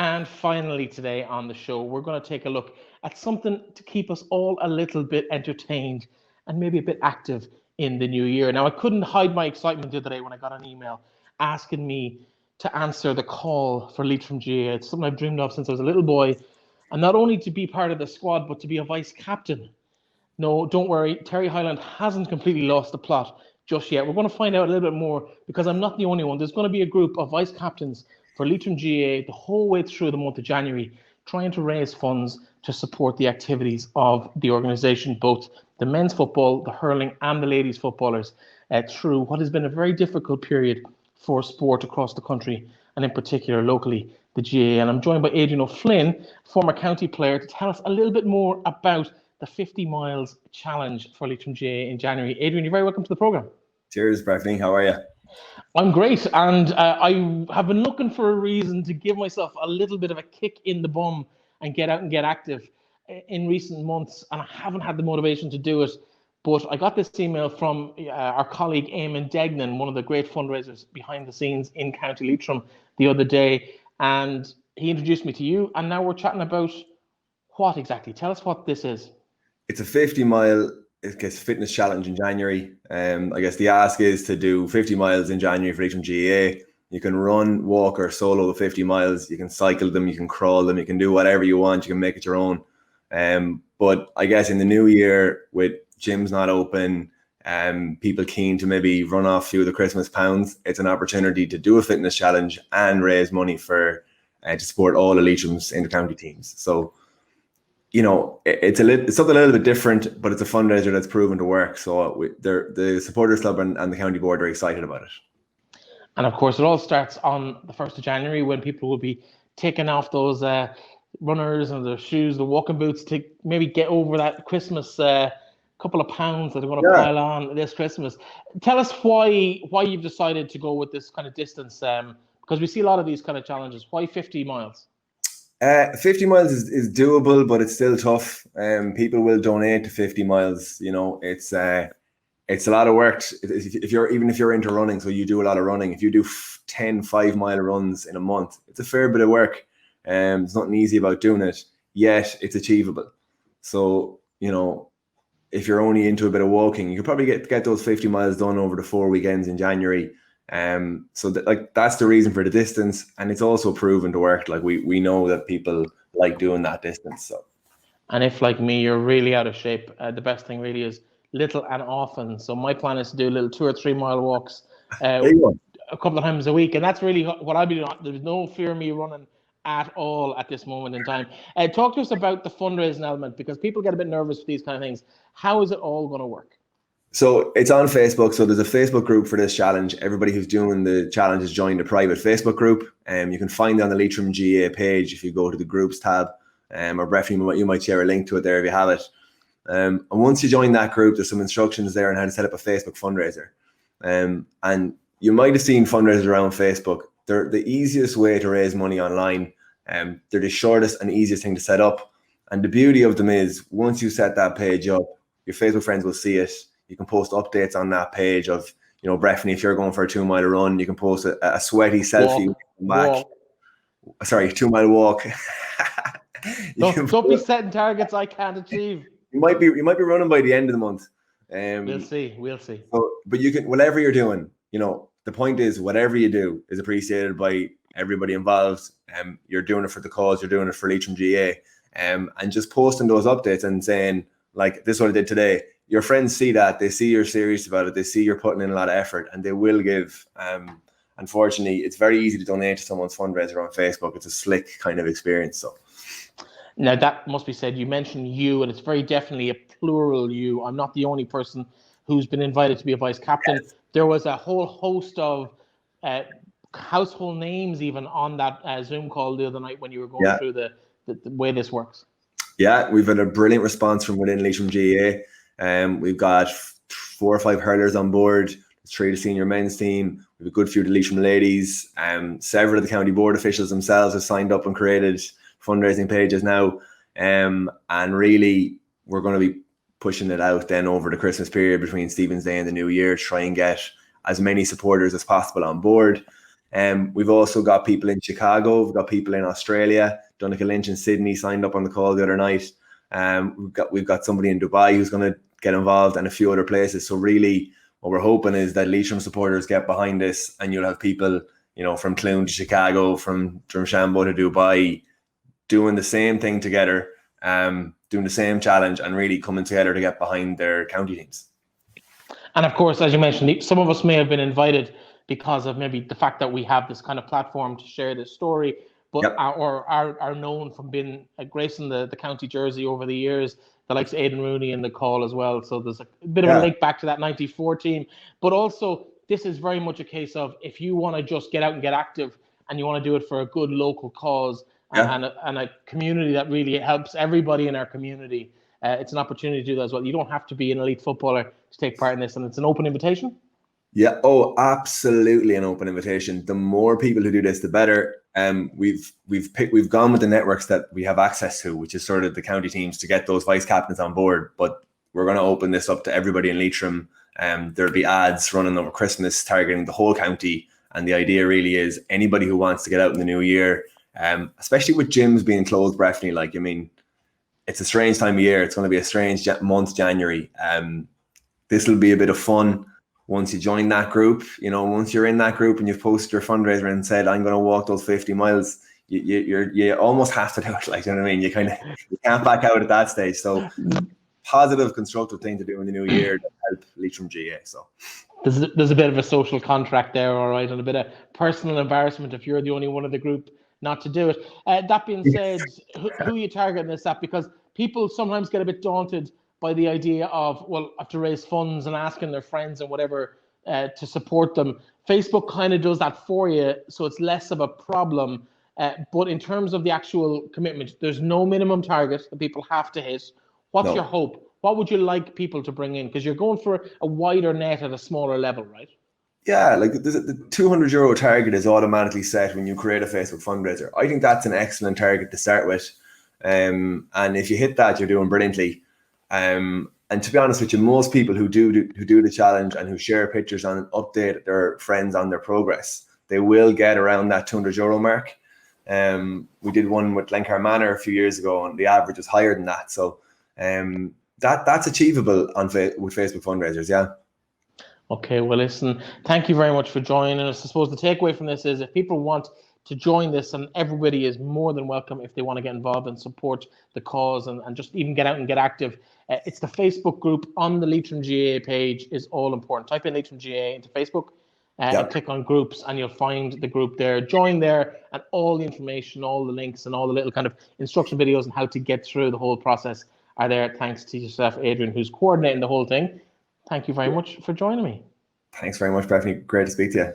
And finally today on the show, we're going to take a look at something to keep us all a little bit entertained and maybe a bit active in the new year. Now, I couldn't hide my excitement the other day when I got an email asking me to answer the call for Leitrim GAA. It's something I've dreamed of since I was a little boy. And not only to be part of the squad, but to be a vice captain. No, don't worry, Terry Hyland hasn't completely lost the plot just yet. We're going to find out a little bit more because I'm not the only one. There's going to be a group of vice captains for Leitrim GAA the whole way through the month of January, trying to raise funds to support the activities of the organisation, both the men's football, the hurling and the ladies footballers, through what has been a very difficult period for sport across the country and in particular locally, the GAA. And I'm joined by Adrian O'Flynn, former county player, to tell us a little bit more about the 50 miles challenge for Leitrim GAA in January. Adrian, you're very welcome to the programme. Cheers, Breffney. How are you? I'm great, and I have been looking for a reason to give myself a little bit of a kick in the bum and get out and get active in recent months, and I haven't had the motivation to do it. But I got this email from our colleague Eamon Degnan, one of the great fundraisers behind the scenes in County Leitrim, the other day, and he introduced me to you, and now we're chatting about what exactly? Tell us what this is. It's a 50-mile fitness challenge in January. I guess the ask is to do 50 miles in January for Leitrim GAA. You can run, walk, or solo the 50 miles. You can cycle them, you can crawl them, you can do whatever you want. You can make it your own. But I guess in the new year, with gyms not open, people keen to maybe run off a few of the Christmas pounds, it's an opportunity to do a fitness challenge and raise money for to support all of Leitrim's inter-county teams. So, you know, it's something a little bit different, but it's a fundraiser that's proven to work. So the supporters club and the county board are excited about it. And of course, it all starts on the 1st of January when people will be taking off those runners and the shoes, the walking boots, to maybe get over that Christmas couple of pounds that they're going to pile on this Christmas. Tell us why you've decided to go with this kind of distance, because we see a lot of these kind of challenges. Why 50 miles? 50 miles is doable, but it's still tough. People will donate to 50 miles. You know, it's a lot of work. If you're into running, so you do a lot of running. If you do 10 5-mile runs in a month, it's a fair bit of work. There's nothing easy about doing it, yet it's achievable. So, you know, if you're only into a bit of walking, you could probably get those 50 miles done over the 4 weekends in January. So that's the reason for the distance, and it's also proven to work. Like we know that people like doing that distance. So, and if like me, you're really out of shape, the best thing really is little and often. So my plan is to do little 2 or 3 mile walks a couple of times a week, and that's really what I'll be doing. There's no fear of me running at all at this moment in time. Talk to us about the fundraising element, because people get a bit nervous with these kind of things. How is it all going to work? So it's on Facebook. So there's a Facebook group for this challenge. Everybody who's doing the challenge has joined a private Facebook group. You can find it on the Leitrim GAA page if you go to the groups tab. Or Breffney, you might share a link to it there if you have it. And once you join that group, there's some instructions there on how to set up a Facebook fundraiser. And you might have seen fundraisers around Facebook. They're the easiest way to raise money online. They're the shortest and easiest thing to set up. And the beauty of them is once you set that page up, your Facebook friends will see it. You can post updates on that page of, you know, Breffney, if you're going for a 2-mile run, you can post a sweaty selfie back. Sorry, 2-mile walk. Don't be setting targets I can't achieve. You might be running by the end of the month. We'll see. So, but you can, whatever you're doing, you know, the point is whatever you do is appreciated by everybody involved. You're doing it for the cause. You're doing it for Leitrim GAA. And just posting those updates and saying, like, this is what I did today. Your friends see that, they see you're serious about it, they see you're putting in a lot of effort, and they will give. Unfortunately, it's very easy to donate to someone's fundraiser on Facebook. It's a slick kind of experience. So now that must be said, you mentioned you, and it's very definitely a plural you. I'm not the only person who's been invited to be a vice captain. Yes. There was a whole host of household names even on that Zoom call the other night when you were going through the way this works. Yeah, we've had a brilliant response from within Leitrim GAA. We've got 4 or 5 hurlers on board, 3 of the senior men's team. We have a good few of the Leitrim ladies. Several of the county board officials themselves have signed up and created fundraising pages now. And really, we're going to be pushing it out then over the Christmas period between Stephen's Day and the New Year, try and get as many supporters as possible on board. We've also got people in Chicago, we've got people in Australia, Donegal Lynch in Sydney signed up on the call the other night. We've got somebody in Dubai who's going to get involved, and a few other places. So really, what we're hoping is that Leitrim supporters get behind this, and you'll have people, from Clown to Chicago, from Drumshanbo to Dubai, doing the same thing together, doing the same challenge, and really coming together to get behind their county teams. And of course, as you mentioned, some of us may have been invited because of maybe the fact that we have this kind of platform to share this story, but are known from being gracing the county jersey over the years. The likes of Aidan Rooney in the call as well. So there's a bit of a link back to that 94 team. But also, this is very much a case of, if you want to just get out and get active, and you want to do it for a good local cause and a community that really helps everybody in our community, it's an opportunity to do that as well. You don't have to be an elite footballer to take part in this, and it's an open invitation. Yeah, absolutely an open invitation. The more people who do this, the better. We've gone with the networks that we have access to, which is sort of the county teams, to get those vice captains on board. But we're going to open this up to everybody in Leitrim. There'll be ads running over Christmas targeting the whole county, and the idea really is anybody who wants to get out in the new year, especially with gyms being closed breathly. It's a strange time of year. It's going to be a strange month, January. This will be a bit of fun. Once you join that group, once you're in that group and you've posted your fundraiser and said, I'm going to walk those 50 miles, you almost have to do it. You know what I mean? You can't back out at that stage. So positive, constructive thing to do in the new year to help Leitrim GAA. So there's a bit of a social contract there, all right, and a bit of personal embarrassment if you're the only one of the group not to do it. That being said, who are you targeting this at? Because people sometimes get a bit daunted by the idea of, have to raise funds and asking their friends and whatever to support them. Facebook kind of does that for you, so it's less of a problem. But in terms of the actual commitment, there's no minimum target that people have to hit. What's your hope? What would you like people to bring in? Because you're going for a wider net at a smaller level, right? Yeah, the €200 target is automatically set when you create a Facebook fundraiser. I think that's an excellent target to start with. And if you hit that, you're doing brilliantly. And to be honest with you, most people who do the challenge and who share pictures and update their friends on their progress, they will get around that €200 mark. We did one with Glencar Manor a few years ago, and the average is higher than that. So that's achievable with Facebook fundraisers. Yeah. Okay, well, listen, thank you very much for joining us. I suppose the takeaway from this is, if people want to join this, and everybody is more than welcome if they want to get involved and support the cause and just even get out and get active. It's the Facebook group on the Leitrim GAA page is all important. Type in Leitrim GAA into Facebook and click on groups, and you'll find the group there. Join there, and all the information, all the links, and all the little kind of instruction videos on how to get through the whole process are there. Thanks to yourself, Adrian, who's coordinating the whole thing. Thank you very much for joining me. Thanks very much, Bethany. Great to speak to you.